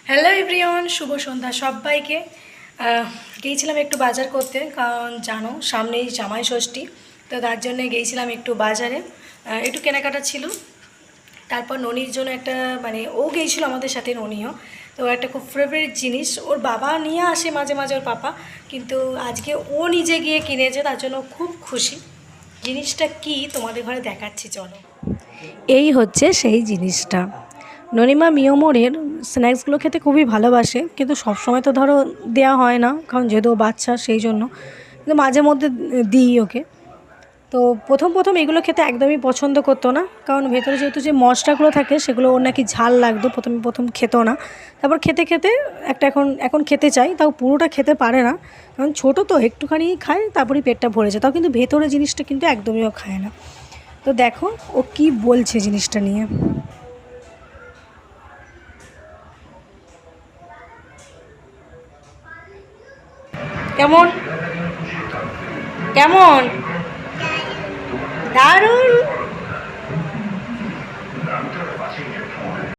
Hello everyone, শুভ সন্ধ্যা সবাইকে। গিয়েছিলাম একটু বাজার করতে, কারণ জানো সামনেই জামাই ষষ্ঠী। তো তার জন্য গিয়েছিলাম একটু বাজারে, একটু কেনাকাটা ছিল। তারপর ননির জন্য একটা, মানে ও গিয়েছিল আমাদের সাথে, ননিও। তো একটা খুব ফেভারিট জিনিস ওর বাবা নিয়ে আসে মাঝে মাঝে, ওর পাপা, কিন্তু আজকে ও নিজে গিয়ে কিনেছে, তার জন্য খুব খুশি। জিনিসটা কি তোমাদের ঘরে দেখাচ্ছি, চলো। এই হচ্ছে সেই জিনিসটা। ননিমা মিয়োমোরের স্ন্যাক্সগুলো খেতে খুবই ভালোবাসে, কিন্তু সবসময় তো ধরো দেওয়া হয় না, কারণ যেহেতু ও বাচ্চা সেই জন্য, কিন্তু মাঝে মধ্যে দিই ওকে। তো প্রথম প্রথম এগুলো খেতে একদমই পছন্দ করতো না, কারণ ভেতরে যেহেতু যে মশলাগুলো থাকে সেগুলো ওর নাকি ঝাল লাগতো, প্রথম প্রথম খেতো না। তারপর খেতে খেতে একটা এখন এখন খেতে চাই, তাও পুরোটা খেতে পারে না, কারণ ছোটো তো, একটুখানি খায় তারপরেই পেটটা ভরে যায়, তাও কিন্তু ভেতরে জিনিসটা কিন্তু একদমই ও খায় না। তো দেখো ও কি বলছে জিনিসটা নিয়ে। কেমন কেমন? দারুণ।